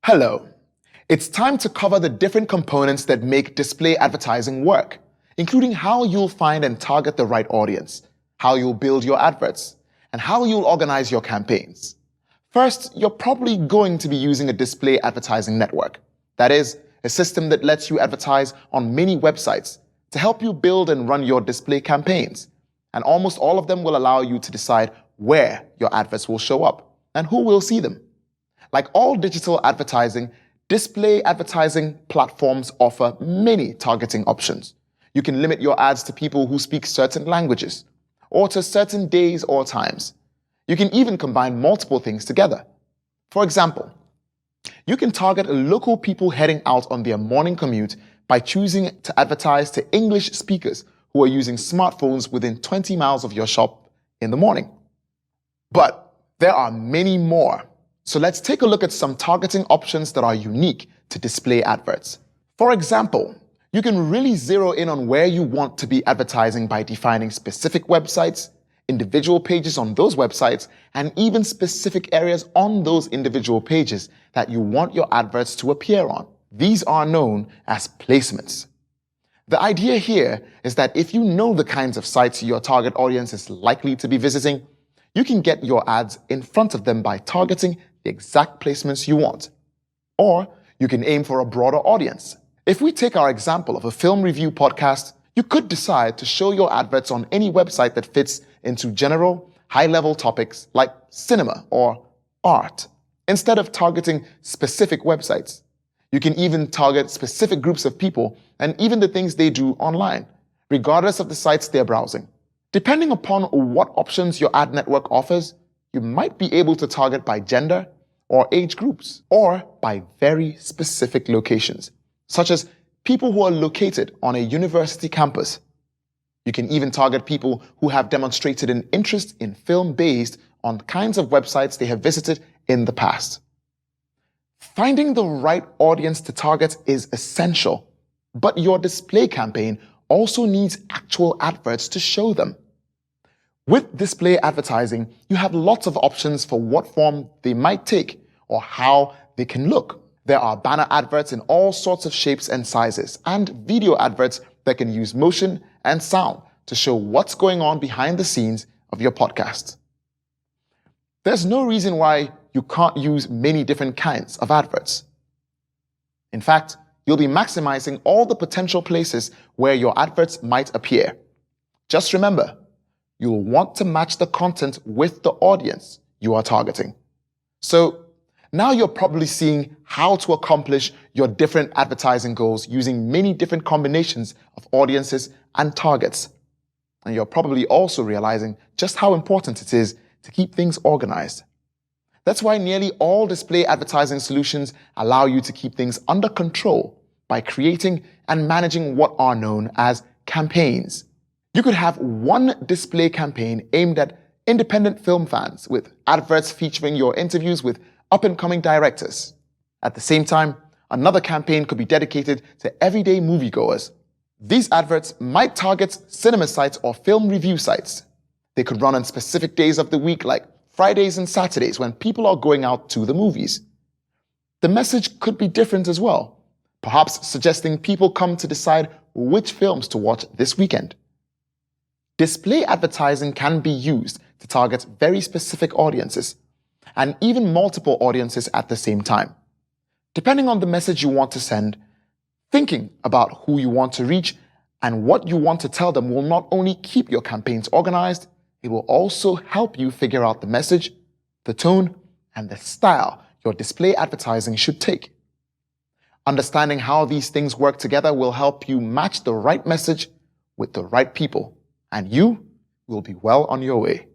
Hello. It's time to cover the different components that make display advertising work, including how you'll find and target the right audience, how you'll build your adverts, and how you'll organize your campaigns. First, you're probably going to be using a display advertising network. That is, a system that lets you advertise on many websites to help you build and run your display campaigns. And almost all of them will allow you to decide where your adverts will show up and who will see them. Like all digital advertising, display advertising platforms offer many targeting options. You can limit your ads to people who speak certain languages, or to certain days or times. You can even combine multiple things together. For example, you can target local people heading out on their morning commute by choosing to advertise to English speakers who are using smartphones within 20 miles of your shop in the morning. But there are many more. So let's take a look at some targeting options that are unique to display adverts. For example, you can really zero in on where you want to be advertising by defining specific websites, individual pages on those websites, and even specific areas on those individual pages that you want your adverts to appear on. These are known as placements. The idea here is that if you know the kinds of sites your target audience is likely to be visiting, you can get your ads in front of them by targeting the exact placements you want. Or you can aim for a broader audience. If we take our example of a film review podcast, you could decide to show your adverts on any website that fits into general, high-level topics like cinema or art, instead of targeting specific websites. You can even target specific groups of people and even the things they do online, regardless of the sites they're browsing. Depending upon what options your ad network offers, you might be able to target by gender or age groups, or by very specific locations, such as people who are located on a university campus. You can even target people who have demonstrated an interest in film based on kinds of websites they have visited in the past. Finding the right audience to target is essential, but your display campaign also needs actual adverts to show them. With display advertising, you have lots of options for what form they might take or how they can look. There are banner adverts in all sorts of shapes and sizes, and video adverts that can use motion and sound to show what's going on behind the scenes of your podcast. There's no reason why you can't use many different kinds of adverts. In fact, you'll be maximizing all the potential places where your adverts might appear. Just remember, you'll want to match the content with the audience you are targeting. So now you're probably seeing how to accomplish your different advertising goals using many different combinations of audiences and targets. And you're probably also realizing just how important it is to keep things organized. That's why nearly all display advertising solutions allow you to keep things under control by creating and managing what are known as campaigns. You could have one display campaign aimed at independent film fans with adverts featuring your interviews with up-and-coming directors. At the same time, another campaign could be dedicated to everyday moviegoers. These adverts might target cinema sites or film review sites. They could run on specific days of the week like Fridays and Saturdays when people are going out to the movies. The message could be different as well, perhaps suggesting people come to decide which films to watch this weekend. Display advertising can be used to target very specific audiences, and even multiple audiences at the same time. Depending on the message you want to send, thinking about who you want to reach and what you want to tell them will not only keep your campaigns organized, it will also help you figure out the message, the tone, and the style your display advertising should take. Understanding how these things work together will help you match the right message with the right people, and you will be well on your way.